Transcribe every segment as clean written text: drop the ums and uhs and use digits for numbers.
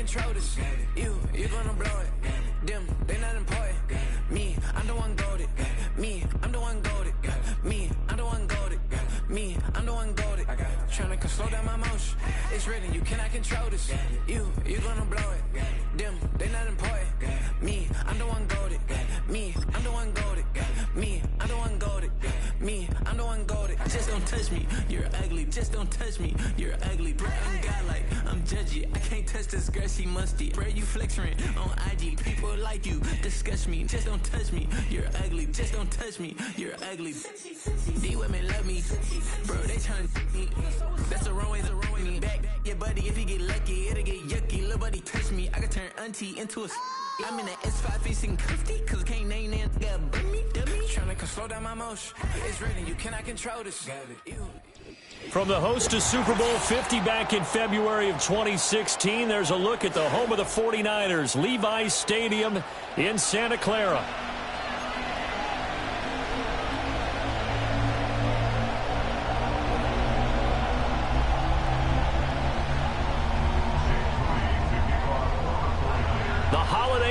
control this. You gonna blow it. Them, they not important. Me, I'm the one goated. Me, I'm the one goated. Me, I'm the one goated. Me, I'm the one goated. Tryna slow down my motion. It's written, you cannot control this. You gonna blow it. Them, they not important. Me, I'm the one goated. Me, I'm the one goated. Me, I'm the one goated. Me, I'm the one goated. Just don't touch me, you're ugly. Just don't touch me, you're ugly. Bro, I'm godlike, I'm judgy. I can't touch this girl, she musty. Bro, you flexing on IG. People like you disgust me. Just don't touch me, you're ugly. Just don't touch me, you're ugly. These women love me, bro, they tryna me. That's the wrong way, me. Back your buddy, if he get lucky, it'll get yucky. Little buddy touch me, I could turn auntie into a I'm in the S5 facing cuffy, cause I can't name that guy but me, dummy. Tryna slow down my motion. It's written, you cannot control this. From the host to Super Bowl 50 back in February of 2016, there's a look at the home of the 49ers, Levi's Stadium in Santa Clara.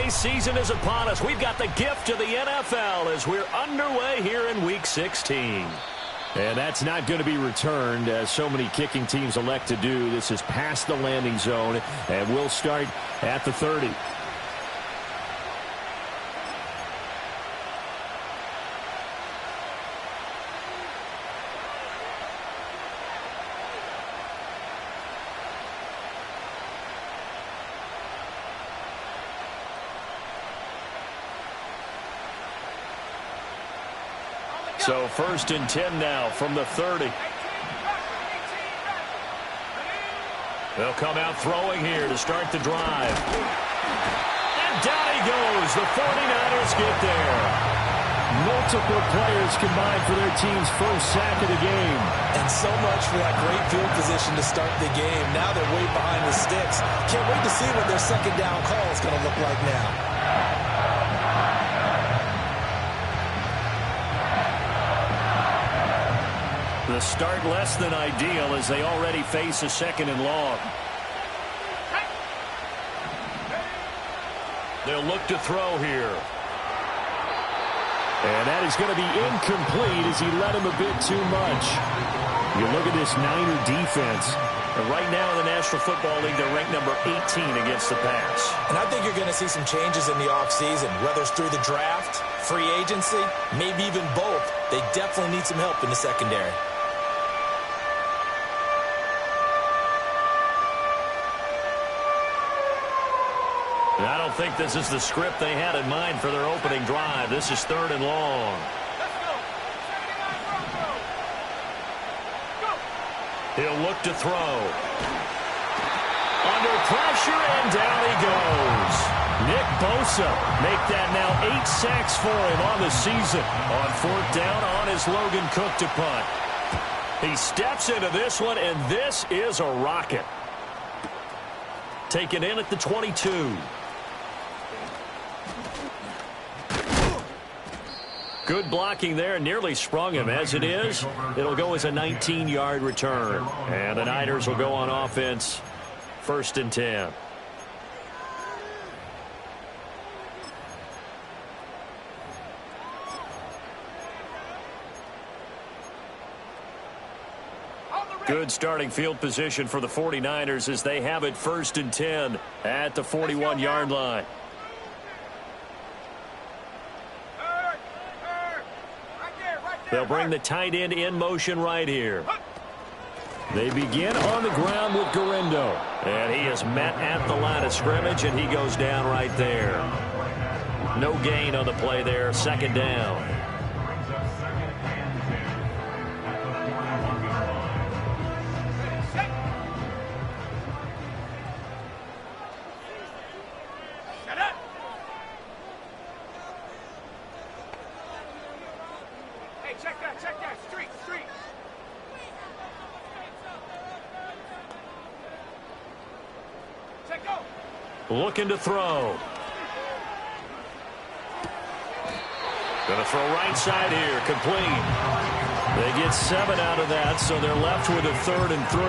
Season is upon us. We've got the gift of the NFL as we're underway here in Week 16. And that's not going to be returned, as so many kicking teams elect to do. This is past the landing zone, and we'll start at the 30. So 1st and 10 now from the 30. They'll come out throwing here to start the drive. And down he goes. The 49ers get there. Multiple players combined for their team's first sack of the game. And so much for that great field position to start the game. Now they're way behind the sticks. Can't wait to see what their second down call is going to look like now. The start less than ideal as they already face a 2nd and long. They'll look to throw here. And that is going to be incomplete as he led him a bit too much. You look at this Niner defense. And right now in the National Football League, they're ranked number 18 against the pass. And I think you're going to see some changes in the offseason, whether it's through the draft, free agency, maybe even both. They definitely need some help in the secondary. I don't think this is the script they had in mind for their opening drive. This is 3rd and long. He'll look to throw. Under pressure, and down he goes. Nick Bosa make that now 8 sacks for him on the season. On 4th down on his Logan Cook to punt. He steps into this one, and this is a rocket. Taken in at the 22. Good blocking there, nearly sprung him. As it is, it'll go as a 19-yard return. And the Niners will go on offense, 1st and 10. Good starting field position for the 49ers as they have it 1st and 10 at the 41-yard line. They'll bring the tight end in motion right here. They begin on the ground with Guerendo. And he is met at the line of scrimmage, and he goes down right there. No gain on the play there, 2nd down. Looking to throw. Going to throw right side here. Complete. They get 7 out of that, so they're left with a 3rd and 3.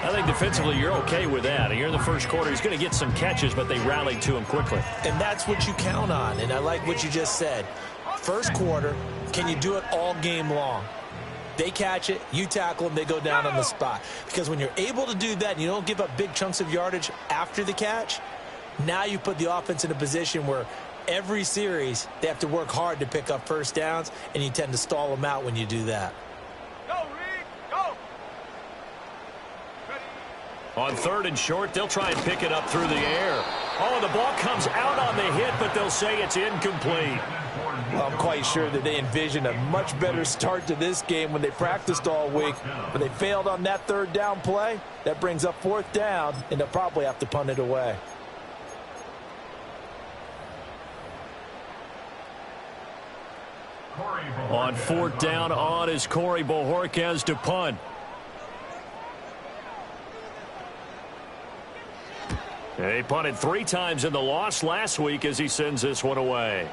I think defensively you're okay with that. Here in the first quarter, he's going to get some catches, but they rallied to him quickly. And that's what you count on, and I like what you just said. First quarter, can you do it all game long? They catch it, you tackle them, they go down on the spot. Because when you're able to do that and you don't give up big chunks of yardage after the catch, now you put the offense in a position where every series they have to work hard to pick up first downs, and you tend to stall them out when you do that. Go, Reed, go! On 3rd and short, they'll try and pick it up through the air. Oh, the ball comes out on the hit, but they'll say it's incomplete. Well, I'm quite sure that they envisioned a much better start to this game when they practiced all week, but they failed on that 3rd down play. That brings up 4th down, and they'll probably have to punt it away. On 4th down, on is Corey Bojorquez to punt. He punted 3 times in the loss last week as he sends this one away.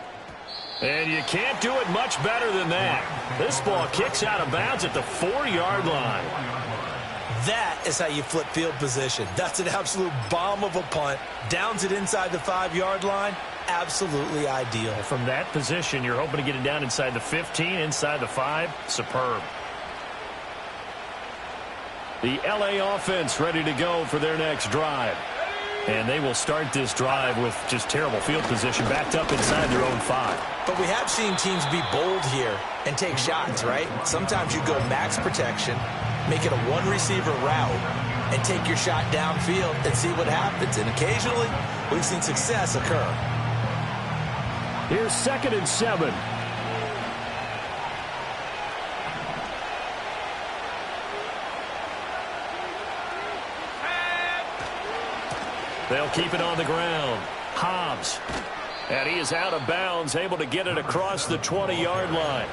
And you can't do it much better than that. This ball kicks out of bounds at the 4-yard line. That is how you flip field position. That's an absolute bomb of a punt. Downs it inside the 5-yard line. Absolutely ideal. From that position, you're hoping to get it down inside the 15, inside the 5. Superb. The LA offense ready to go for their next drive. And they will start this drive with just terrible field position, backed up inside their own 5. But we have seen teams be bold here and take shots, right? Sometimes you go max protection, make it a 1-receiver route, and take your shot downfield and see what happens. And occasionally, we've seen success occur. Here's 2nd and 7. They'll keep it on the ground. Hobbs. And he is out of bounds, able to get it across the 20-yard line.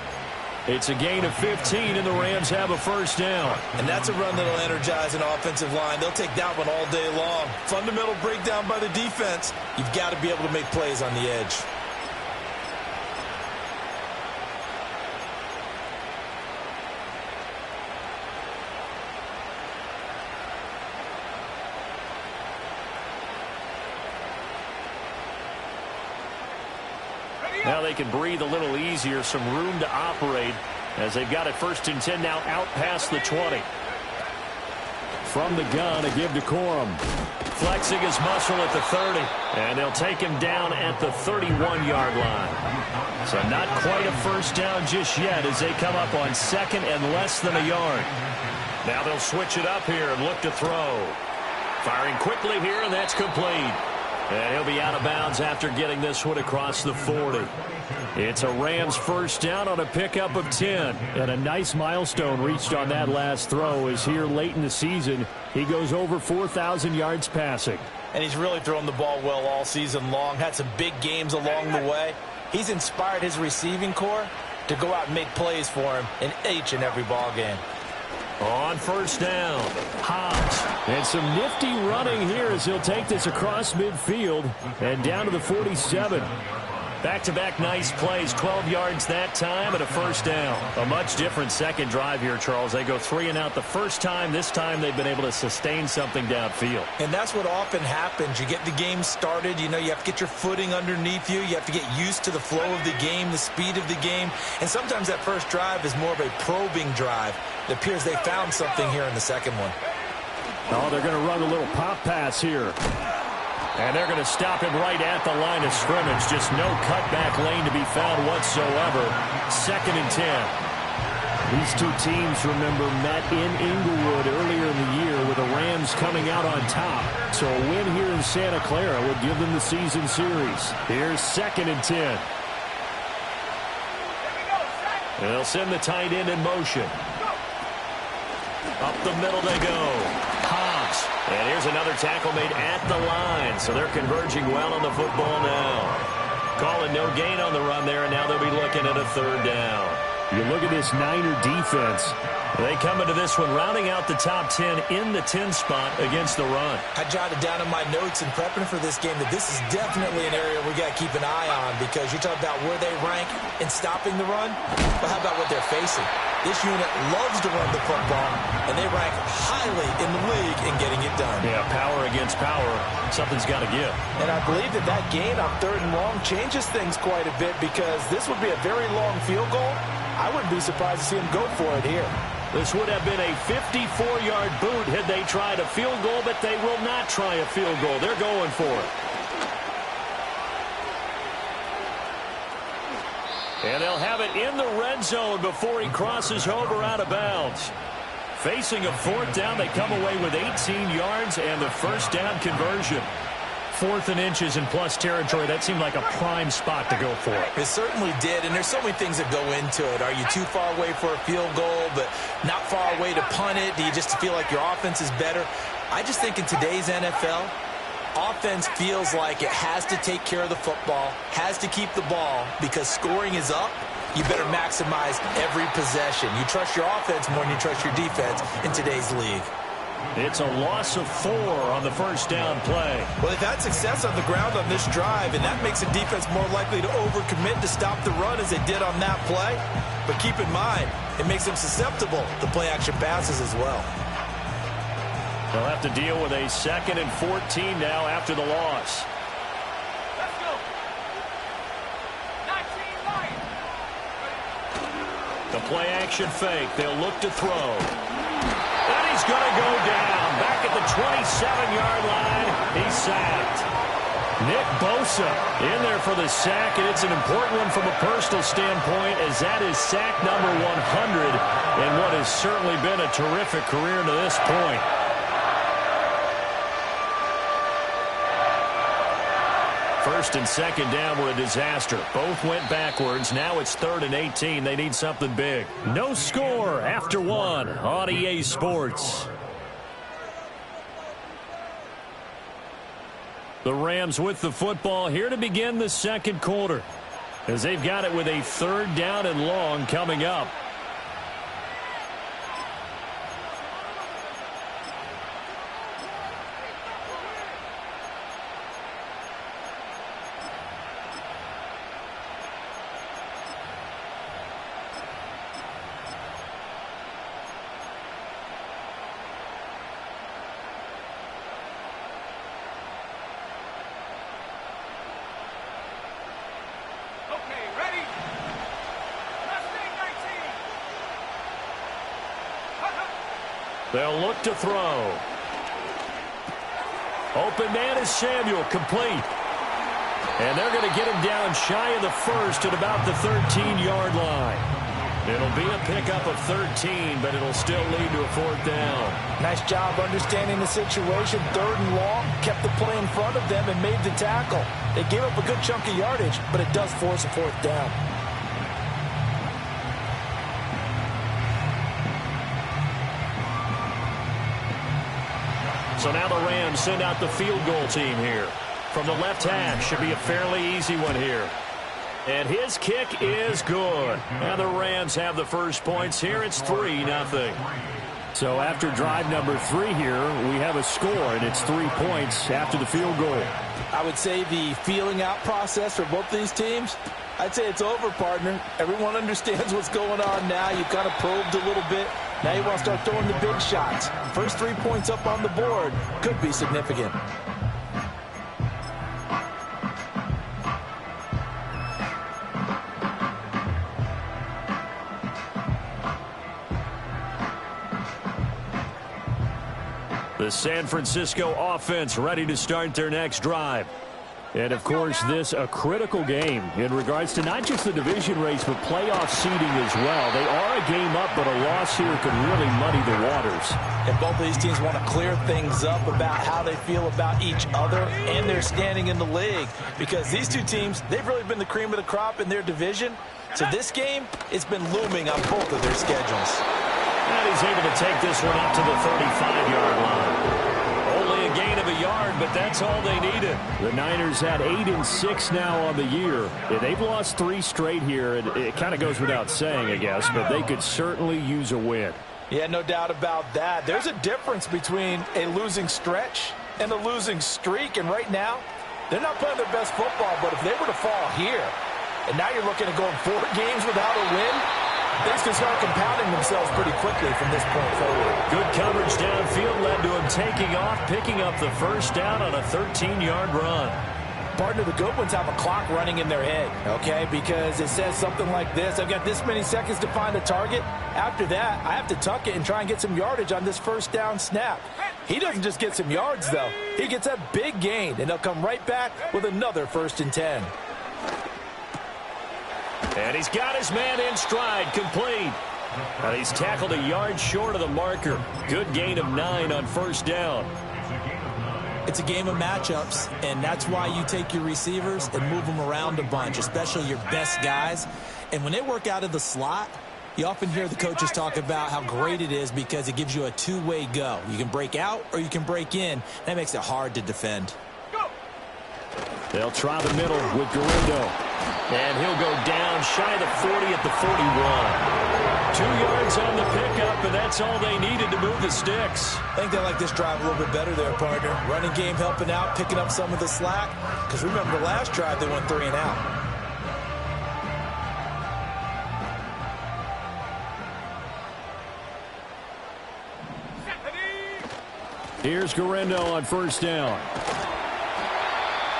It's a gain of 15, and the Rams have a 1st down. And that's a run that'll energize an offensive line. They'll take that one all day long. Fundamental breakdown by the defense. You've got to be able to make plays on the edge. Now they can breathe a little easier, some room to operate as they've got it 1st and 10 now out past the 20. From the gun, a give to Corum. Flexing his muscle at the 30, and they'll take him down at the 31-yard line. So not quite a 1st down just yet as they come up on 2nd and less than a yard. Now they'll switch it up here and look to throw. Firing quickly here, and that's complete. And he'll be out of bounds after getting this one across the 40. It's a Rams 1st down on a pickup of 10. And a nice milestone reached on that last throw is here late in the season. He goes over 4,000 yards passing. And he's really thrown the ball well all season long. Had some big games along the way. He's inspired his receiving corps to go out and make plays for him in each and every ball game. On 1st down, Hobbs. And some nifty running here as he'll take this across midfield and down to the 47. Back-to-back nice plays, 12 yards that time and a 1st down. A much different second drive here, Charles. They go 3 and out the first time. This time they've been able to sustain something downfield. And that's what often happens. You get the game started. You know, you have to get your footing underneath you. You have to get used to the flow of the game, the speed of the game. And sometimes that first drive is more of a probing drive. It appears they found something here in the second one. Oh, they're going to run a little pop pass here. And they're going to stop him right at the line of scrimmage. Just no cutback lane to be found whatsoever. 2nd and 10. These two teams, remember, met in Inglewood earlier in the year with the Rams coming out on top. So a win here in Santa Clara would give them the season series. Here's 2nd and 10. And they'll send the tight end in motion. Up the middle they go. Hobbs. And here's another tackle made at the line. So they're converging well on the football now. Calling no gain on the run there, and now they'll be looking at a 3rd down. You look at this Niner defense. They come into this one rounding out the top 10 in the 10 spot against the run. I jotted down in my notes in prepping for this game that this is definitely an area we got to keep an eye on, because you talk about where they rank in stopping the run, but how about what they're facing? This unit loves to run the football, and they rank highly in the league in getting it done. Yeah, power against power. Something's got to give. And I believe that gain on 3rd and long changes things quite a bit, because this would be a very long field goal. I wouldn't be surprised to see him go for it here. This would have been a 54-yard boot had they tried a field goal, but they will not try a field goal. They're going for it. And they'll have it in the red zone before he crosses over out of bounds. Facing a 4th down, they come away with 18 yards and the first down conversion. 4th and inches in plus territory. That seemed like a prime spot to go for. It certainly did, and there's so many things that go into it. Are you too far away for a field goal, but not far away to punt it? Do you just feel like your offense is better? I just think in today's NFL, offense feels like it has to take care of the football, has to keep the ball, because scoring is up. You better maximize every possession. You trust your offense more than you trust your defense in today's league. It's a loss of 4 on the first down play. Well, they've had success on the ground on this drive, and that makes the defense more likely to overcommit to stop the run as they did on that play. But keep in mind, it makes them susceptible to play-action passes as well. They'll have to deal with a 2nd and 14 now after the loss. Let's go. 19 Lions. The play-action fake. They'll look to throw. And he's going to go down. Back at the 27-yard line. He's sacked. Nick Bosa in there for the sack, and it's an important one from a personal standpoint, as that is sack number 100 in what has certainly been a terrific career to this point. First and 2nd down were a disaster. Both went backwards. Now it's 3rd and 18. They need something big. No score after 1 on EA Sports. The Rams with the football here to begin the 2nd quarter, as they've got it with a 3rd down and long coming up. They'll look to throw. Open man is Samuel, complete. And they're going to get him down shy of the 1st at about the 13-yard line. It'll be a pickup of 13, but it'll still lead to a 4th down. Nice job understanding the situation. 3rd and long, kept the play in front of them and made the tackle. They gave up a good chunk of yardage, but it does force a 4th down. So now the Rams send out the field goal team here. From the left hash, should be a fairly easy one here. And his kick is good. Now the Rams have the first points here. It's 3-0. So after drive number 3 here, we have a score, and it's 3 points after the field goal. I would say the feeling out process for both these teams, I'd say it's over, partner. Everyone understands what's going on now. You've kind of probed a little bit. Now you want to start throwing the big shots. First 3 points up on the board could be significant. The San Francisco offense ready to start their next drive. And, of course, this a critical game in regards to not just the division race, but playoff seeding as well. They are a game up, but a loss here could really muddy the waters. And both of these teams want to clear things up about how they feel about each other and their standing in the league. Because these two teams, they've really been the cream of the crop in their division. So this game, it's been looming on both of their schedules. And he's able to take this one up to the 35-yard line. Only a gain of a yard, but that's all they needed. The Niners had 8-6 now on the year. They've lost 3 straight here. It kind of goes without saying, I guess, but they could certainly use a win. Yeah, no doubt about that. There's a difference between a losing stretch and a losing streak, and right now, they're not playing their best football, but if they were to fall here, and now you're looking at going 4 games without a win, things can start compounding themselves pretty quickly from this point forward. Good coverage downfield led to him taking off, picking up the first down on a 13-yard run. Partner, the good ones have a clock running in their head, okay, because it says something like this: I've got this many seconds to find a target. After that, I have to tuck it and try and get some yardage on this first down snap. He doesn't just get some yards, though. He gets a big gain, and he'll come right back with another 1st and 10. And he's got his man in stride, complete. And he's tackled a yard short of the marker. Good gain of 9 on first down. It's a game of matchups, and that's why you take your receivers and move them around a bunch, especially your best guys. And when they work out of the slot, you often hear the coaches talk about how great it is because it gives you a two-way go. You can break out or you can break in. That makes it hard to defend. They'll try the middle with Garindo. And he'll go down shy of the 40 at the 41. 2 yards on the pickup, and that's all they needed to move the sticks. I think they like this drive a little bit better there, partner. Running game helping out, picking up some of the slack. Because remember, the last drive they went 3 and out. Here's Garindo on first down.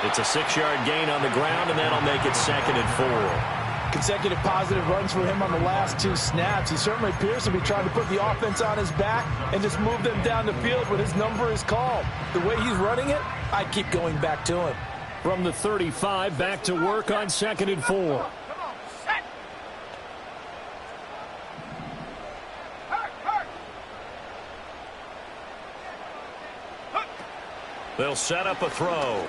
It's a 6-yard gain on the ground, and that'll make it 2nd and 4. Consecutive positive runs for him on the last 2 snaps. He certainly appears to be trying to put the offense on his back and just move them down the field when his number is called. The way he's running it, I keep going back to him. From the 35, back to work on 2nd and 4. They'll set up a throw.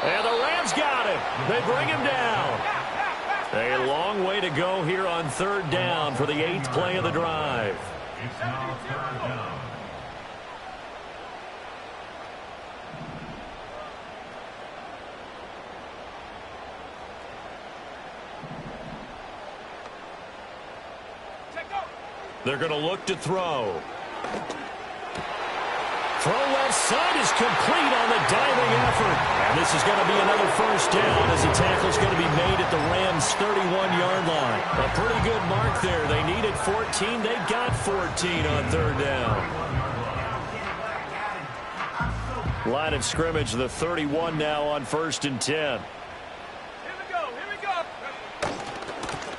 And the Rams got him. They bring him down. A long way to go here on 3rd down for the 8th play of the drive. It's now 3rd down. They're going to look to throw. Throw left side is complete on the diving effort. And this is going to be another first down as the tackle's going to be made at the Rams' 31-yard line. A pretty good mark there. They needed 14. They got 14 on 3rd down. Line of scrimmage, the 31 now on 1st and 10. Here we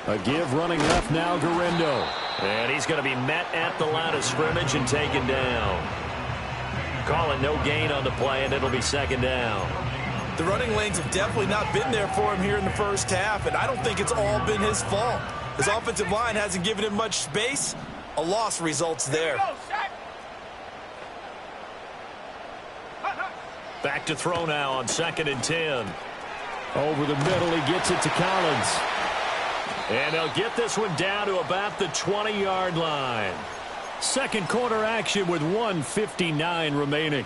go. A give running left now, Garindo. And he's going to be met at the line of scrimmage and taken down. Calling no gain on the play, and it'll be 2nd down. The running lanes have definitely not been there for him here in the first half, and I don't think it's all been his fault. His offensive line hasn't given him much space. A loss results there. Back to throw now on 2nd and 10. Over the middle, he gets it to Collins. And he'll get this one down to about the 20-yard line. Second quarter action with 1:59 remaining.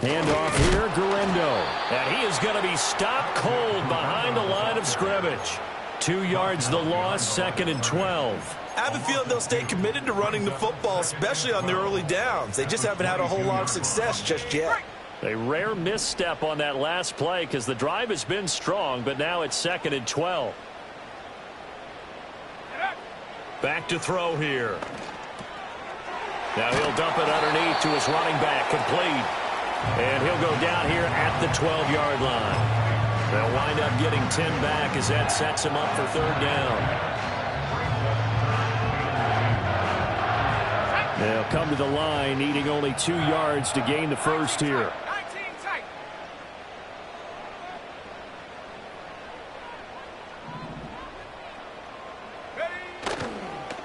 Handoff here, Garindo. And he is going to be stopped cold behind the line of scrimmage. 2 yards the loss, 2nd and 12. I have a feeling they'll stay committed to running the football, especially on the early downs. They just haven't had a whole lot of success just yet. A rare misstep on that last play because the drive has been strong, but now it's 2nd and 12. Back to throw here. Now he'll dump it underneath to his running back, complete. And he'll go down here at the 12-yard line. They'll wind up getting 10 back as that sets him up for 3rd down. They'll come to the line, needing only 2 yards to gain the first here.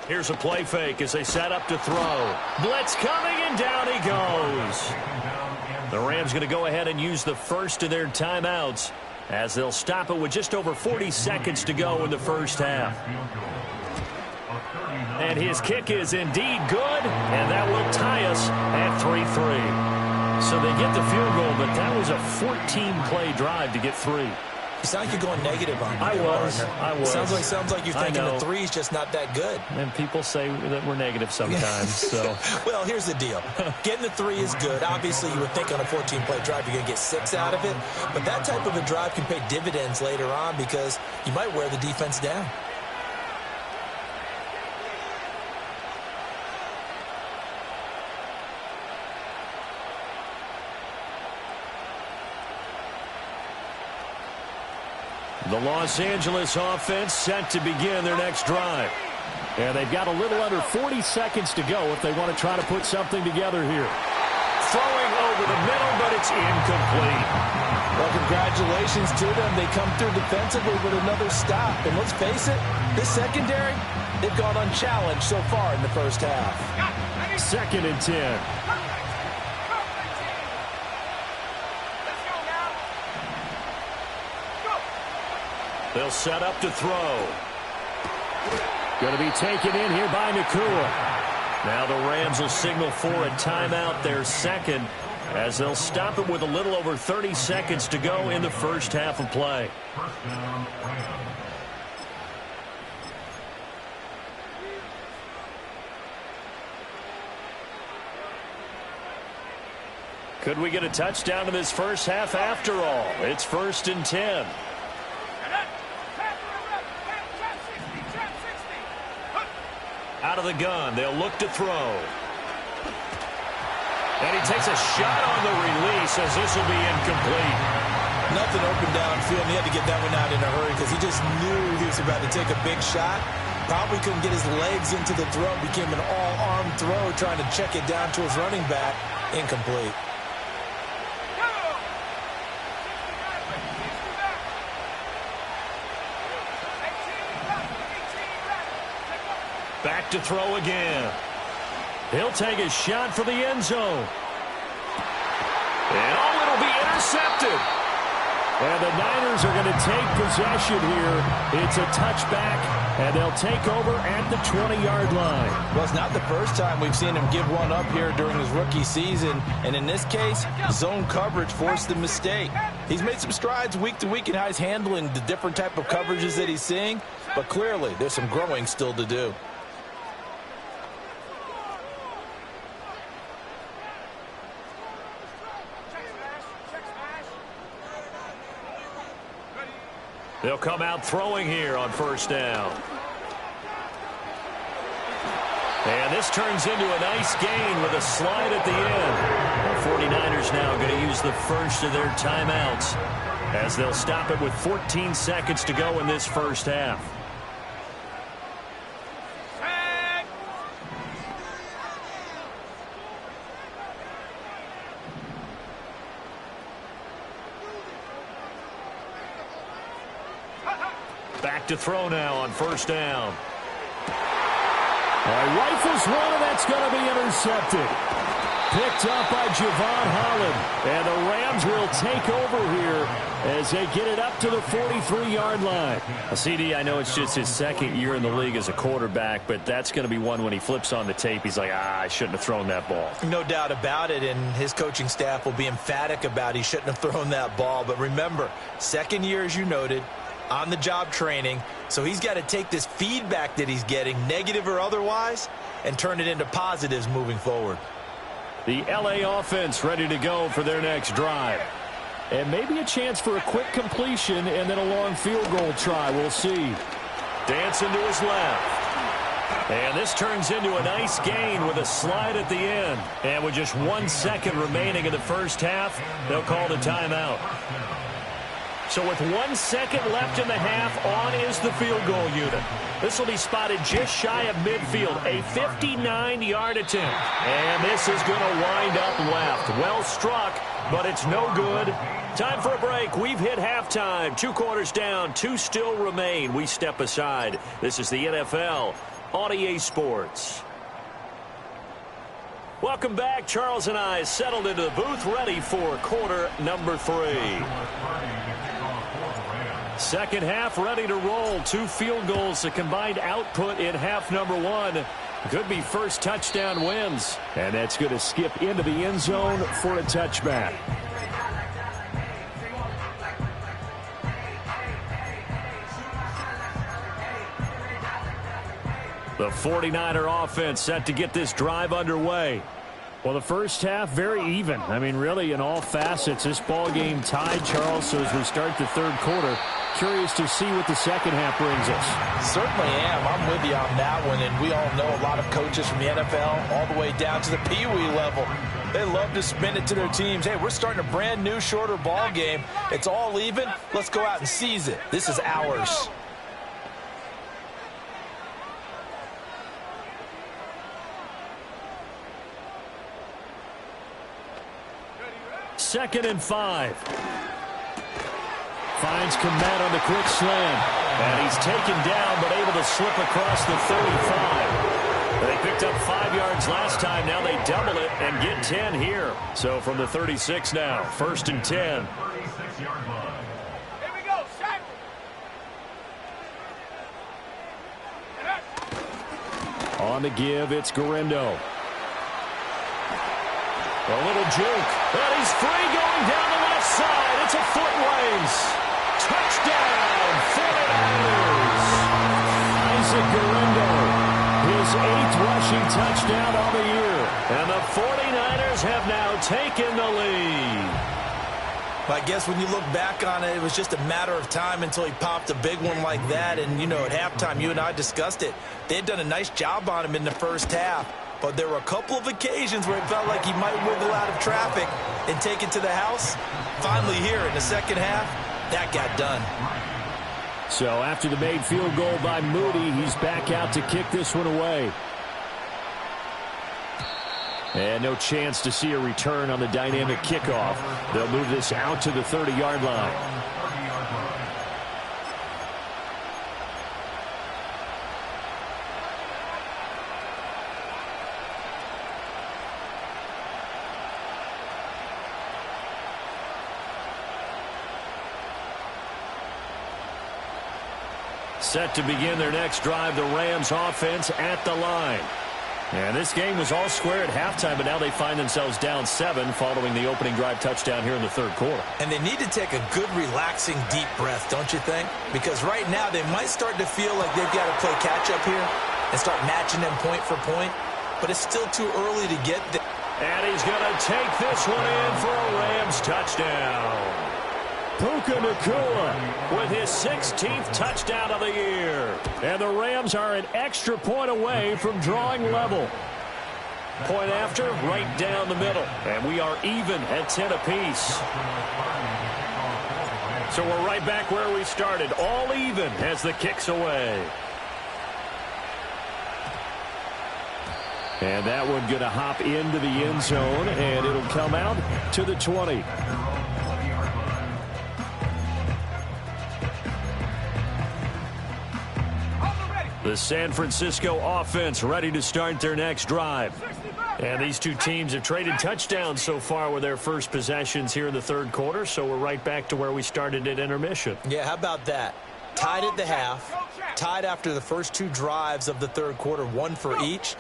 Here's a play fake as they set up to throw. Blitz coming, and down he goes. The Rams going to go ahead and use the first of their timeouts as they'll stop it with just over 40 seconds to go in the first half. And his kick is indeed good, and that will tie us at 3-3. So they get the field goal, but that was a 14-play drive to get 3. You sound like you're going negative on me. I was. Sounds like you're thinking the 3's just not that good. And people say that we're negative sometimes. So, well, here's the deal. Getting the 3 is good. Obviously, you would think on a 14-play drive you're going to get 6 out of it. But that type of a drive can pay dividends later on because you might wear the defense down. The Los Angeles offense set to begin their next drive. And they've got a little under 40 seconds to go if they want to try to put something together here. Throwing over the middle, but it's incomplete. Well, congratulations to them. They come through defensively with another stop. And let's face it, this secondary, they've gone unchallenged so far in the first half. 2nd and 10. They'll set up to throw. Going to be taken in here by Nakua. Now the Rams will signal for a timeout, their second, as they'll stop it with a little over 30 seconds to go in the first half of play. Could we get a touchdown in this first half after all? It's 1st and 10. Out of the gun, they'll look to throw. And he takes a shot on the release as this will be incomplete. Nothing open downfield. He had to get that one out in a hurry because he just knew he was about to take a big shot. Probably couldn't get his legs into the throw. Became an all-arm throw trying to check it down to his running back. Incomplete. Back to throw again. He'll take a shot for the end zone. And oh, it'll be intercepted. And the Niners are going to take possession here. It's a touchback, and they'll take over at the 20-yard line. Well, it's not the first time we've seen him give one up here during his rookie season. And in this case, zone coverage forced the mistake. He's made some strides week to week in how he's handling the different type of coverages that he's seeing. But clearly, there's some growing still to do. They'll come out throwing here on 1st down. And this turns into a nice gain with a slide at the end. The 49ers now going to use the first of their timeouts as they'll stop it with 14 seconds to go in this first half. Back to throw now on 1st down. Rifles one, and that's going to be intercepted. Picked up by Javon Holland. And the Rams will take over here as they get it up to the 43-yard line. CD, I know it's just his 2nd year in the league as a quarterback, but that's going to be one when he flips on the tape, he's like, I shouldn't have thrown that ball. No doubt about it, and his coaching staff will be emphatic about he shouldn't have thrown that ball. But remember, 2nd year, as you noted, on-the-job training, so he's got to take this feedback that he's getting, negative or otherwise, and turn it into positives moving forward. The LA offense ready to go for their next drive. And maybe a chance for a quick completion and then a long field goal try. We'll see. Dancing to his left. And this turns into a nice gain with a slide at the end. And with just 1 second remaining in the first half, they'll call the timeout. So with 1 second left in the half, on is the field goal unit. This will be spotted just shy of midfield, a 59-yard attempt. And this is going to wind up left. Well struck, but it's no good. Time for a break. We've hit halftime. 2 quarters down, 2 still remain. We step aside. This is the NFL on EA Sports. Welcome back. Charles and I settled into the booth, ready for quarter number 3. Second half ready to roll. 2 field goals, the combined output in half number 1. Could be first touchdown wins. And that's going to skip into the end zone for a touchback. The 49er offense set to get this drive underway. Well, the first half, very even. I mean, really, in all facets, this ball game tied, Charles. So as we start the third quarter, curious to see what the second half brings us. Certainly am. I'm with you on that one. And we all know a lot of coaches from the NFL all the way down to the Pee Wee level. They love to spin it to their teams. Hey, we're starting a brand new, shorter ball game. It's all even. Let's go out and seize it. This is ours. Second and 5. Finds Kmet on the quick slant. And he's taken down but able to slip across the 35. They picked up 5 yards last time. Now they double it and get 10 here. So from the 36 now, first and 10. On the give, it's Guerendo. A little juke. And he's free going down the left side. It's a foot race. Touchdown, 49ers. Isaac Guerendo, his 8th rushing touchdown on the year. And the 49ers have now taken the lead. I guess when you look back on it, it was just a matter of time until he popped a big one like that. And, you know, at halftime, you and I discussed it. They had done a nice job on him in the first half. But there were a couple of occasions where it felt like he might wiggle out of traffic and take it to the house. Finally here in the second half, that got done. So after the made field goal by Moody, he's back out to kick this one away. And no chance to see a return on the dynamic kickoff. They'll move this out to the 30-yard line. Set to begin their next drive, the Rams offense at the line. And this game was all square at halftime, but now they find themselves down 7 following the opening drive touchdown here in the third quarter. And they need to take a good, relaxing, deep breath, don't you think? Because right now they might start to feel like they've got to play catch-up here and start matching them point for point. But it's still too early to get there. And he's going to take this one in for a Rams touchdown. Puka Nacua with his 16th touchdown of the year. And the Rams are an extra point away from drawing level. Point after, right down the middle. And we are even at 10 apiece. So we're right back where we started. All even as the kick's away. And that one going to hop into the end zone, and it'll come out to the 20. The San Francisco offense ready to start their next drive. And these two teams have traded touchdowns so far with their first possessions here in the third quarter, so we're right back to where we started at intermission. Yeah, how about that? Tied at the half, tied after the first 2 drives of the third quarter, 1 for each.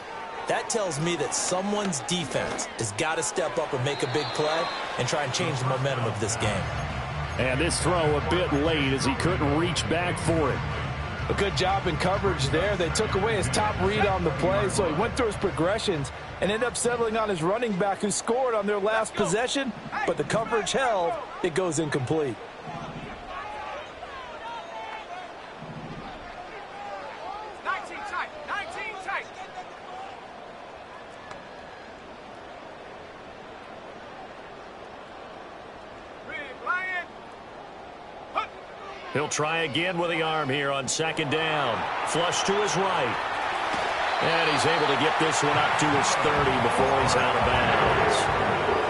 That tells me that someone's defense has got to step up and make a big play and try and change the momentum of this game. And this throw a bit late as he couldn't reach back for it. A good job in coverage there. They took away his top read on the play, so he went through his progressions and ended up settling on his running back who scored on their last possession, but the coverage held. It goes incomplete. He'll try again with the arm here on second down. Flush to his right. And he's able to get this one up to his 30 before he's out of bounds.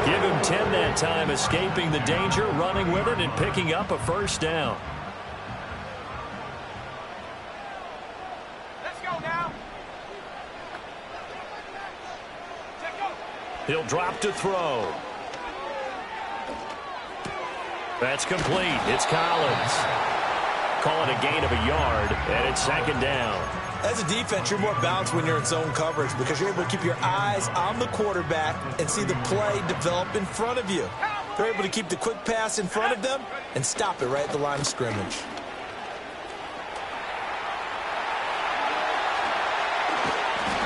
Give him 10 that time, escaping the danger, running with it, and picking up a first down. Let's go now. He'll drop to throw. That's complete. It's Collins. call it a gain of a yard, and it's second down. As a defense, you're more balanced when you're in zone coverage because you're able to keep your eyes on the quarterback and see the play develop in front of you. They're able to keep the quick pass in front of them and stop it right at the line of scrimmage.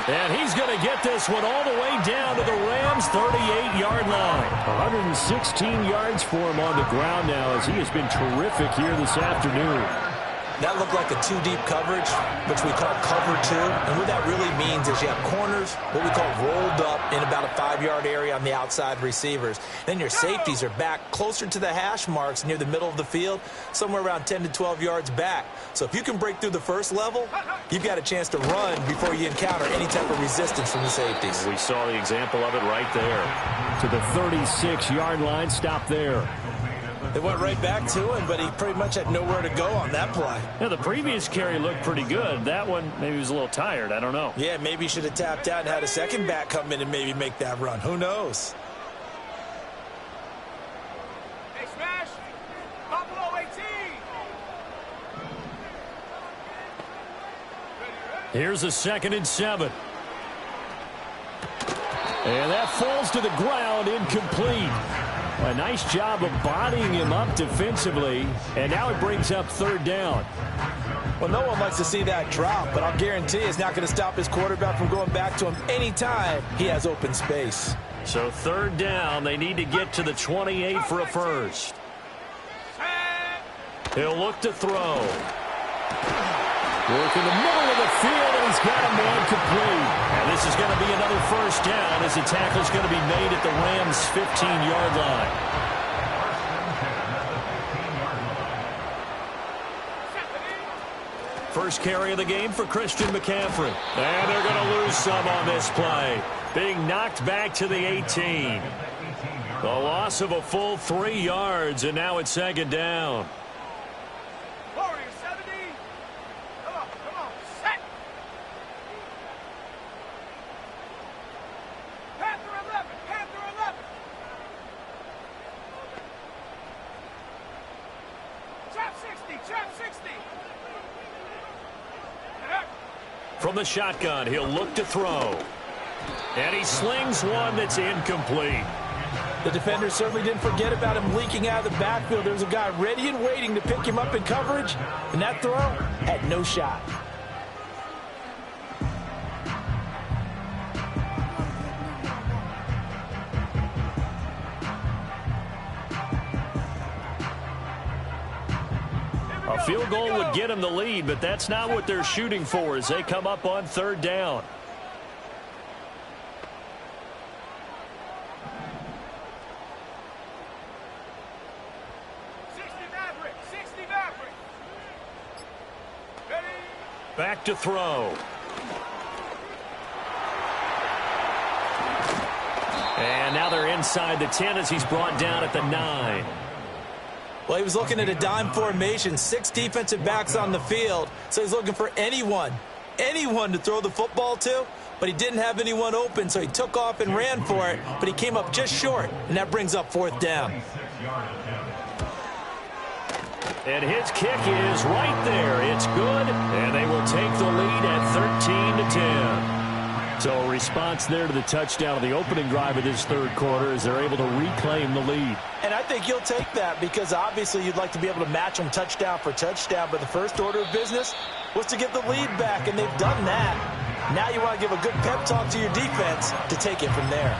And he's going to get this one all the way down to the Rams' 38-yard line. 116 yards for him on the ground now as he has been terrific here this afternoon. That looked like a two-deep coverage, which we call cover two. And what that really means is you have corners, what we call rolled up in about a 5-yard area on the outside receivers. Then your safeties are back closer to the hash marks near the middle of the field, somewhere around 10 to 12 yards back. So if you can break through the first level, you've got a chance to run before you encounter any type of resistance from the safeties. We saw the example of it right there. To the 36-yard line, stop there. They went right back to him, but he pretty much had nowhere to go on that play. Yeah, the previous carry looked pretty good. That one, maybe he was a little tired. I don't know. Yeah, maybe he should have tapped out and had a second back come in and maybe make that run. Who knows? Hey, Smash. Buffalo 18. Here's a 2nd and 7. And that falls to the ground, incomplete. A nice job of bodying him up defensively, and now it brings up 3rd down. Well, no one likes to see that drop, but I'll guarantee it's not going to stop his quarterback from going back to him anytime he has open space. So 3rd down, they need to get to the 28 for a first. He'll look to throw. Work in the middle of the field, and he's got a man complete. And this is going to be another first down as the tackle's going to be made at the Rams' 15-yard line. First carry of the game for Christian McCaffrey. And they're going to lose some on this play. Being knocked back to the 18. The loss of a full 3 yards, and now it's 2nd down. From the shotgun, he'll look to throw. And he slings one that's incomplete. The defender certainly didn't forget about him leaking out of the backfield. There was a guy ready and waiting to pick him up in coverage, and that throw had no shot. A field goal would get him the lead, but that's not what they're shooting for as they come up on 3rd down. Back to throw. And now they're inside the 10 as he's brought down at the 9. Well, he was looking at a dime formation, 6 defensive backs on the field, so he's looking for anyone to throw the football to, but he didn't have anyone open, so he took off and ran for it, but he came up just short, and that brings up 4th down. And his kick is right there. It's good, and they will take the lead at 13-10. So a response there to the touchdown of the opening drive of this 3rd quarter as they're able to reclaim the lead. And I think you'll take that because obviously you'd like to be able to match them touchdown for touchdown, but the first order of business was to get the lead back, and they've done that. Now you want to give a good pep talk to your defense to take it from there.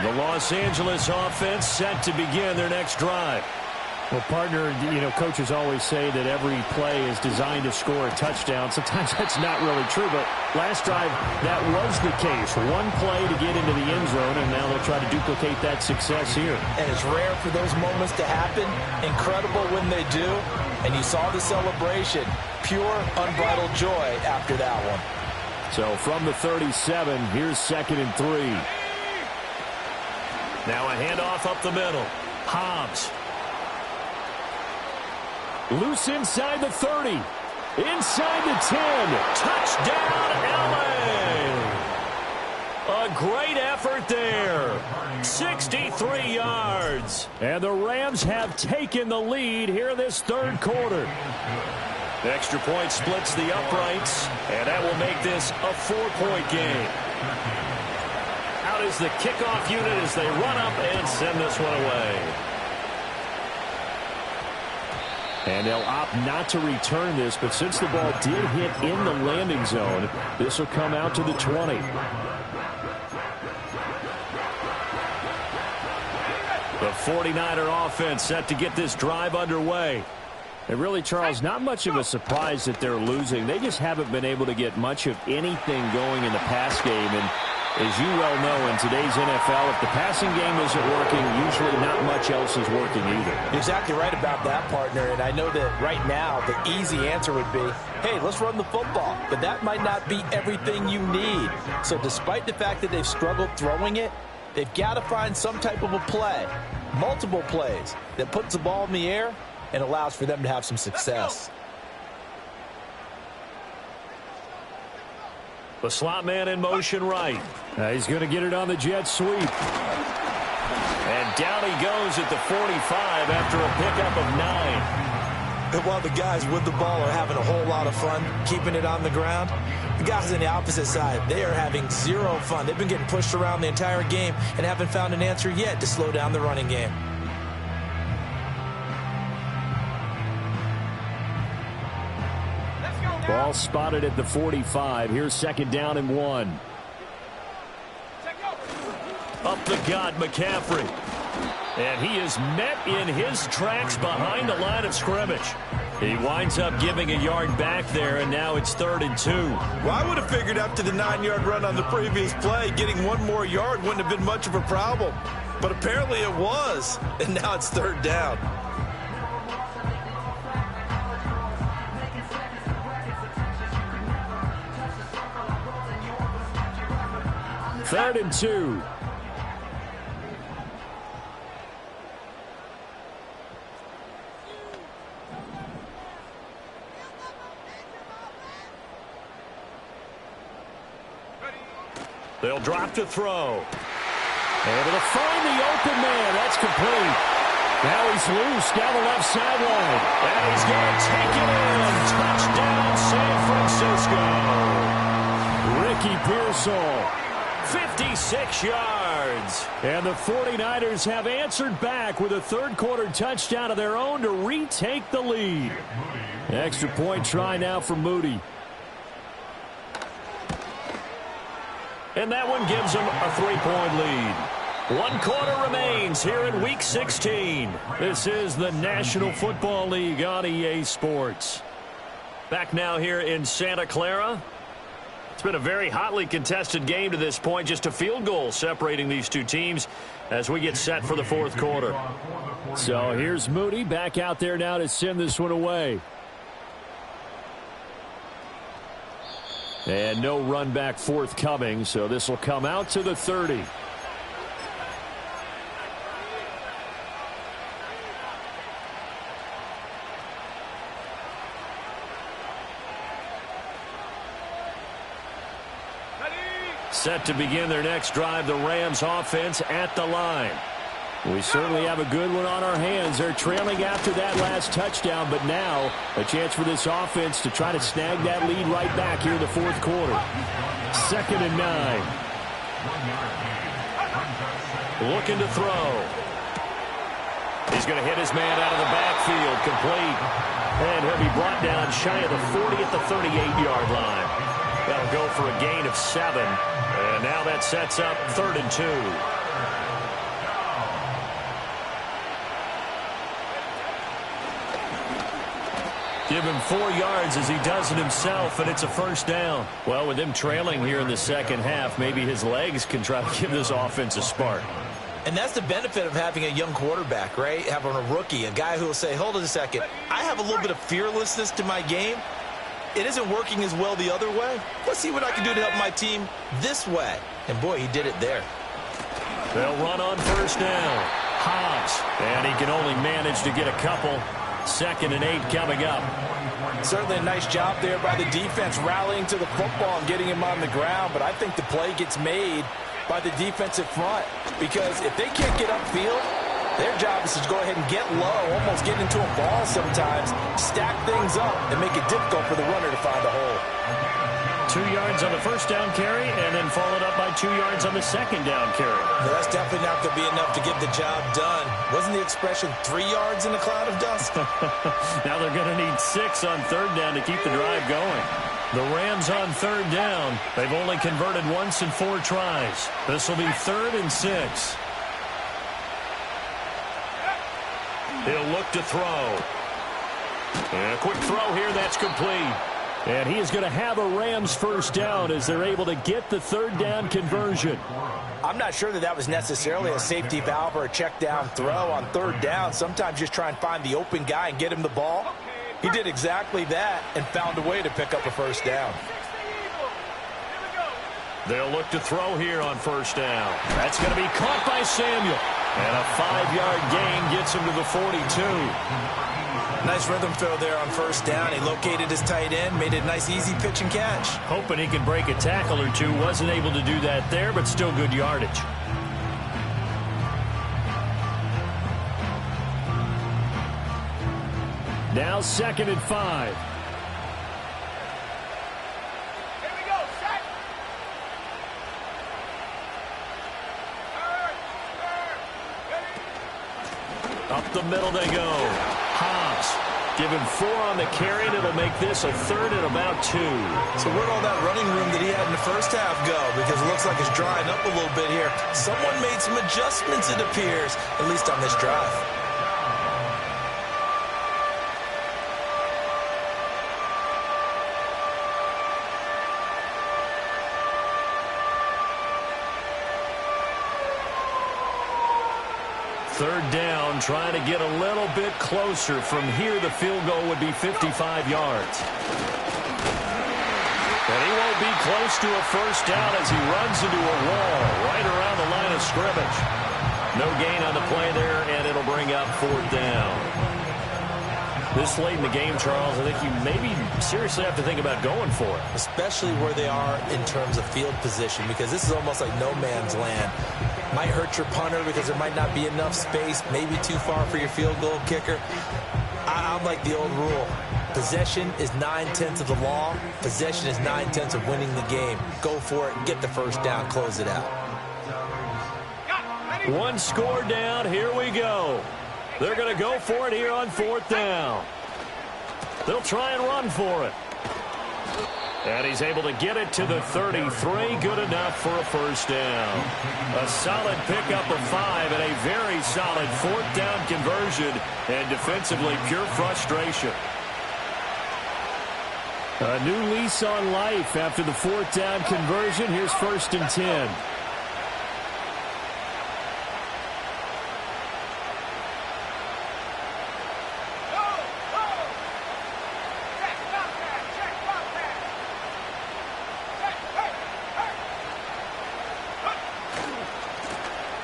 The Los Angeles offense set to begin their next drive. Well, partner, coaches always say that every play is designed to score a touchdown. Sometimes that's not really true, but last drive, that was the case. One play to get into the end zone, and now they'll try to duplicate that success here. And it's rare for those moments to happen. Incredible when they do. And you saw the celebration. Pure, unbridled joy after that one. So from the 37, here's 2nd and 3. Now a handoff up the middle. Hobbs. Loose inside the 30. Inside the 10. Touchdown, L.A. A great effort there. 63 yards. And the Rams have taken the lead here in this third quarter. The extra point splits the uprights, and that will make this a 4-point game. Out is the kickoff unit as they run up and send this one away. And they'll opt not to return this, but since the ball did hit in the landing zone, this will come out to the 20. The 49er offense set to get this drive underway. And really, Charles, not much of a surprise that they're losing. They just haven't been able to get much of anything going in the pass game. And as you well know, in today's NFL, if the passing game isn't working, usually not much else is working either. You're exactly right about that, partner. And I know that right now the easy answer would be, hey, let's run the football. But that might not be everything you need. So despite the fact that they've struggled throwing it, they've got to find some type of a play, multiple plays, that puts the ball in the air and allows for them to have some success. The slot man in motion right. He's going to get it on the jet sweep. And down he goes at the 45 after a pickup of 9. And while the guys with the ball are having a whole lot of fun keeping it on the ground, the guys on the opposite side, they are having zero fun. They've been getting pushed around the entire game and haven't found an answer yet to slow down the running game. Ball spotted at the 45. Here's 2nd down and 1. Up the gut, McCaffrey. And he is met in his tracks behind the line of scrimmage. He winds up giving a yard back there, and now it's 3rd and 2. Well, I would have figured after the 9-yard run on the previous play, getting one more yard wouldn't have been much of a problem. But apparently it was, and now it's 3rd down. Third and 2. They'll drop to throw. Able to find the open man. That's complete. Now he's loose down the left sideline. And he's going to take it in. Touchdown, San Francisco. Ricky Pearsall. 56 yards. And the 49ers have answered back with a third-quarter touchdown of their own to retake the lead. Extra point try now for Moody. And that one gives them a 3-point lead. 1 quarter remains here in Week 16. This is the National Football League on EA Sports. Back now here in Santa Clara. It's been a very hotly contested game to this point. Just a field goal separating these two teams as we get set for the 4th quarter. So here's Moody back out there now to send this one away. And no run back forthcoming, so this will come out to the 30. Set to begin their next drive, the Rams offense at the line. We certainly have a good one on our hands. They're trailing after that last touchdown, but now a chance for this offense to try to snag that lead right back here in the 4th quarter. 2nd and 9. Looking to throw. He's going to hit his man out of the backfield, complete. And he'll be brought down shy of the 40 at the 38-yard line. That'll go for a gain of 7. And now that sets up 3rd and 2. Give him 4 yards as he does it himself, and it's a 1st down. Well, with them trailing here in the second half, maybe his legs can try to give this offense a spark. And that's the benefit of having a young quarterback, right? Having a rookie, a guy who will say, hold on a second, I have a little bit of fearlessness to my game. It isn't working as well the other way. Let's see what I can do to help my team this way. And, boy, he did it there. They'll run on 1st down. Hobbs, and he can only manage to get a couple. 2nd and 8 coming up. Certainly a nice job there by the defense rallying to the football and getting him on the ground, but I think the play gets made by the defensive front, because if they can't get upfield, their job is to go ahead and get low, almost get into a ball sometimes, stack things up, and make it difficult for the runner to find a hole. 2 yards on the first down carry, and then followed up by 2 yards on the second down carry. Well, that's definitely not going to be enough to get the job done. Wasn't the expression 3 yards in a cloud of dust? Now they're going to need 6 on third down to keep the drive going. The Rams on third down. They've only converted once in 4 tries. This will be 3rd and 6. He'll look to throw. And a quick throw here, that's complete. And he is going to have a Rams first down as they're able to get the third down conversion. I'm not sure that was necessarily a safety valve or a check down throw on third down. Sometimes just try and find the open guy and get him the ball. He did exactly that and found a way to pick up a first down. They'll look to throw here on first down. That's going to be caught by Samuel. And a 5-yard gain gets him to the 42. Nice rhythm throw there on first down. He located his tight end, made it a nice, easy pitch and catch. Hoping he can break a tackle or two. Wasn't able to do that there, but still good yardage. Now 2nd and 5. Here we go, set. Up the middle they go. Hobbs given 4 on the carry, and it'll make this a 3rd and about 2. So where'd all that running room that he had in the first half go? Because it looks like it's drying up a little bit here. Someone made some adjustments, it appears, at least on this drive. Third down, trying to get a little bit closer. From here, the field goal would be 55 yards. And he won't be close to a first down as he runs into a wall right around the line of scrimmage. No gain on the play there, and it'll bring up 4th down. This late in the game, Charles, I think you maybe seriously have to think about going for it. Especially where they are in terms of field position, because this is almost like no man's land. Might hurt your punter because there might not be enough space, maybe too far for your field goal kicker. I'm like the old rule. Possession is 9/10 of the law. Possession is 9/10 of winning the game. Go for it, get the first down, close it out. 1 score down, here we go. They're going to go for it here on 4th down. They'll try and run for it. And he's able to get it to the 33. Good enough for a first down. A solid pickup of 5 and a very solid 4th down conversion. And defensively, pure frustration. A new lease on life after the 4th down conversion. Here's 1st and 10.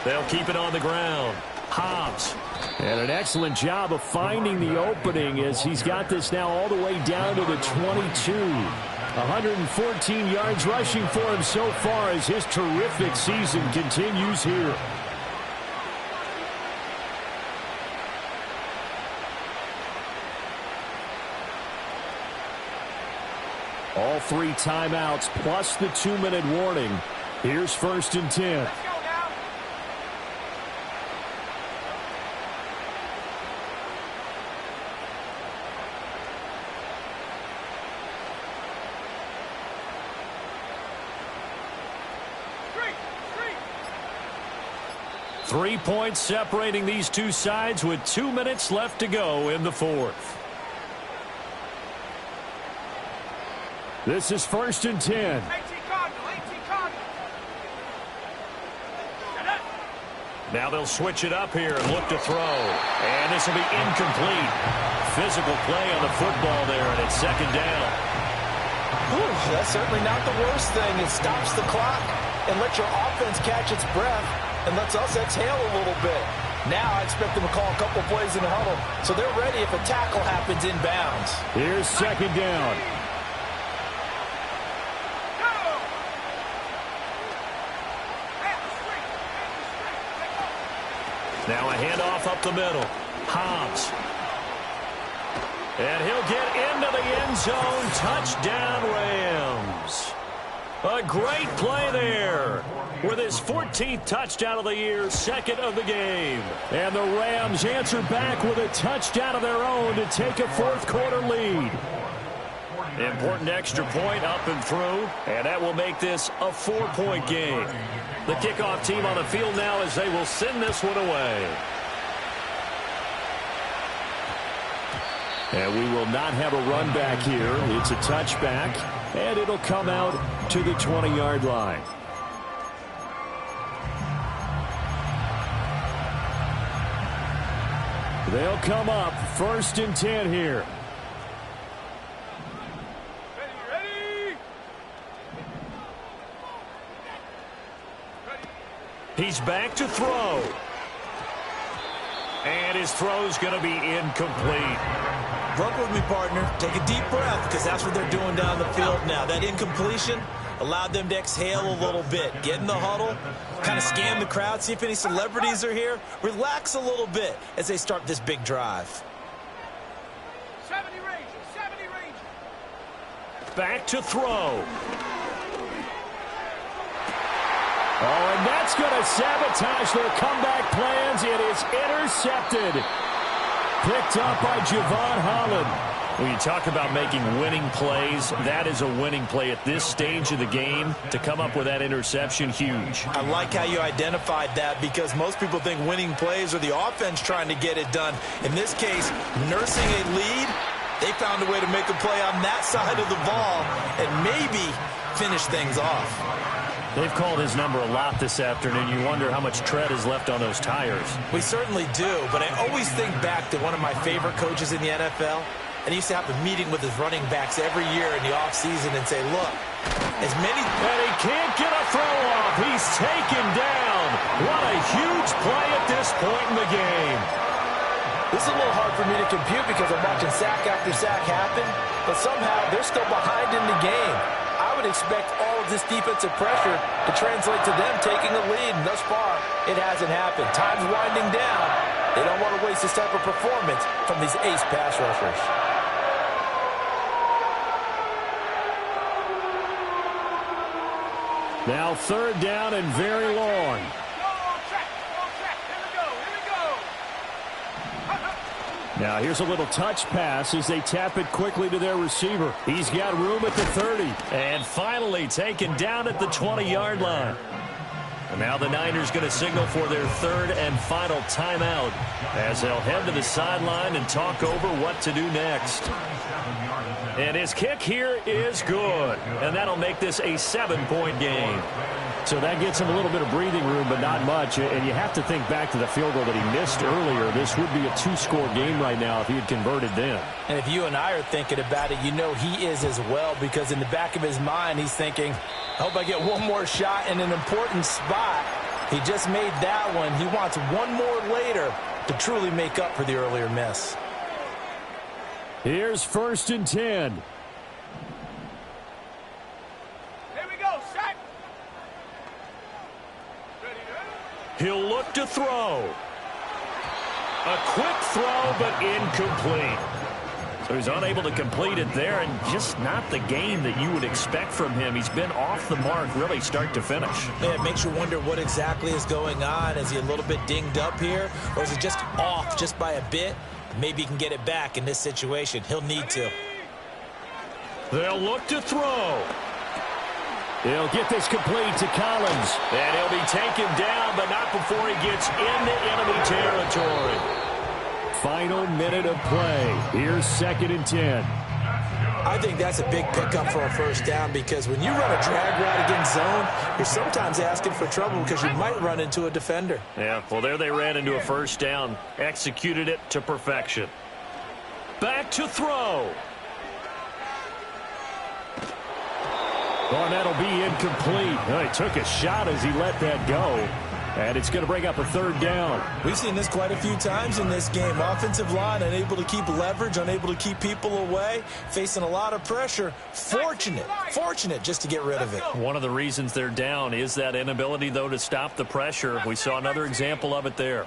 They'll keep it on the ground. Hobbs. And an excellent job of finding the opening as he's got this now all the way down to the 22. 114 yards rushing for him so far as his terrific season continues here. All 3 timeouts plus the 2-minute warning. Here's 1st and 10. Three points separating these two sides with 2 minutes left to go in the 4th. This is 1st and 10. Now they'll switch it up here and look to throw. And this will be incomplete. Physical play on the football there, and it's 2nd down. Whew, that's certainly not the worst thing. It stops the clock and lets your offense catch its breath and lets us exhale a little bit. Now I expect them to call a couple plays in the huddle, so they're ready if a tackle happens inbounds. Here's 2nd down. Now a handoff up the middle. Hobbs. And he'll get into the end zone. Touchdown, Rams. A great play there. With his 14th touchdown of the year, second of the game. And the Rams answer back with a touchdown of their own to take a fourth-quarter lead. Important extra point up and through, and that will make this a 4-point game. The kickoff team on the field now as they will send this one away. And we will not have a run back here. It's a touchback, and it'll come out to the 20-yard line. They'll come up 1st and 10 here. Ready. He's back to throw. And his throw's going to be incomplete. Work with me, partner. Take a deep breath, because that's what they're doing down the field now. That incompletion allowed them to exhale a little bit. Get in the huddle, kind of scan the crowd, see if any celebrities are here. Relax a little bit as they start this big drive. 70 Rangers. Back to throw. Oh, and that's going to sabotage their comeback plans. It is intercepted. Picked up by Javon Holland. When you talk about making winning plays, that is a winning play at this stage of the game. To come up with that interception, huge. I like how you identified that, because most people think winning plays are the offense trying to get it done. In this case, nursing a lead, they found a way to make a play on that side of the ball and maybe finish things off. They've called his number a lot this afternoon. You wonder how much tread is left on those tires. We certainly do, but I always think back to one of my favorite coaches in the NFL, and he used to have a meeting with his running backs every year in the offseason and say, look, as many... And he can't get a throw off. He's taken down. What a huge play at this point in the game. This is a little hard for me to compute because I'm watching sack after sack happen, but somehow they're still behind in the game. I would expect all of this defensive pressure to translate to them taking a lead, and thus far, it hasn't happened. Time's winding down. They don't want to waste this type of performance from these ace pass rushers. Now 3rd down and very long. Now here's a little touch pass as they tap it quickly to their receiver. He's got room at the 30. And finally taken down at the 20-yard line. And now the Niners going to signal for their 3rd and final timeout as they'll head to the sideline and talk over what to do next. And his kick here is good. And that'll make this a 7-point game. So that gets him a little bit of breathing room, but not much. And you have to think back to the field goal that he missed earlier. This would be a 2-score game right now if he had converted then. And if you and I are thinking about it, you know he is as well, because in the back of his mind, he's thinking, I hope I get one more shot in an important spot. He just made that one. He wants one more later to truly make up for the earlier miss. Here's 1st and 10. Here we go, sack. He'll look to throw. A quick throw, but incomplete. So he's unable to complete it there, and just not the game that you would expect from him. He's been off the mark really start to finish. Yeah, it makes you wonder what exactly is going on. Is he a little bit dinged up here, or is he just off just by a bit? Maybe he can get it back in this situation. He'll need to. They'll look to throw. He'll get this complete to Collins. And he'll be taken down, but not before he gets into enemy territory. Final minute of play. Here's 2nd and 10. I think that's a big pickup for a 1st down, because when you run a drag route against zone, you're sometimes asking for trouble because you might run into a defender. Yeah, well, there they ran into a 1st down. Executed it to perfection. Back to throw. Oh, and that'll be incomplete. Oh, he took a shot as he let that go. And it's going to bring up a 3rd down. We've seen this quite a few times in this game. Offensive line unable to keep leverage, unable to keep people away, facing a lot of pressure. Fortunate just to get rid of it. One of the reasons they're down is that inability, though, to stop the pressure. We saw another example of it there.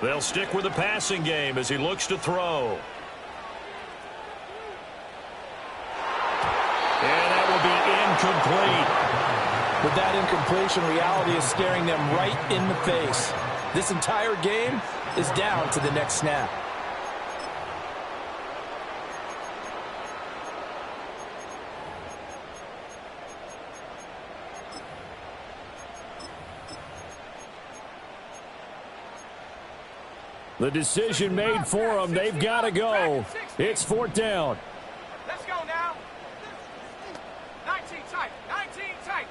They'll stick with the passing game as he looks to throw. And that will be incomplete. With that incompletion, reality is staring them right in the face. This entire game is down to the next snap. The decision made for them. They've got to go. It's 4th down. Let's go now. 19 tight. 19 tight.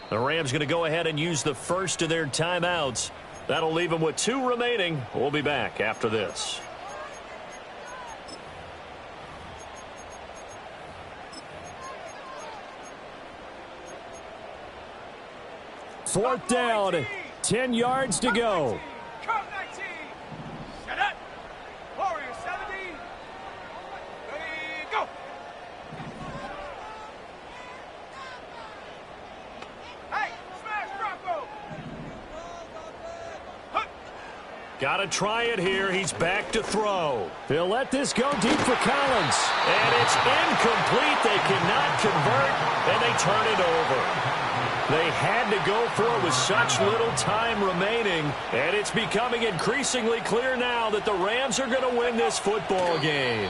The Rams going to go ahead and use the first of their timeouts. That'll leave them with 2 remaining. We'll be back after this. Fourth down. 10 yards to go. Come 19. Set up. Warrior 70. Ready, go. Hey, smash Bronco. Got to try it here. He's back to throw. They'll let this go deep for Collins. And it's incomplete. They cannot convert, and they turn it over. They had to go for it with such little time remaining, and it's becoming increasingly clear now that the Rams are going to win this football game.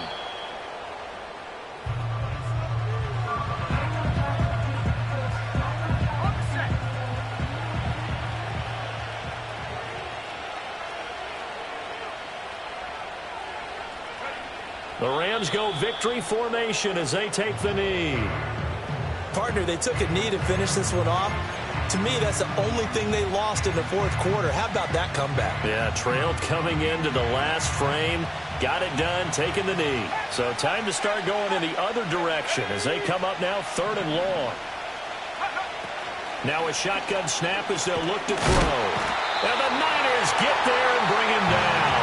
The Rams go victory formation as they take the knee. Partner, they took a knee to finish this one off. To me, that's the only thing they lost in the 4th quarter. How about that comeback? Yeah, trailed coming into the last frame. Got it done, taking the knee. So time to start going in the other direction as they come up now 3rd and long. Now a shotgun snap as they'll look to throw. And the Niners get there and bring him down.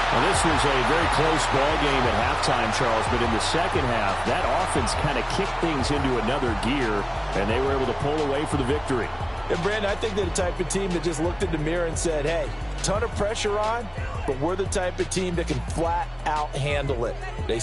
Well, this was a very close ball game at halftime, Charles, but in the second half, that offense kind of kicked things into another gear, and they were able to pull away for the victory. And, Brandon, I think they're the type of team that just looked in the mirror and said, hey, ton of pressure on, but we're the type of team that can flat out handle it. They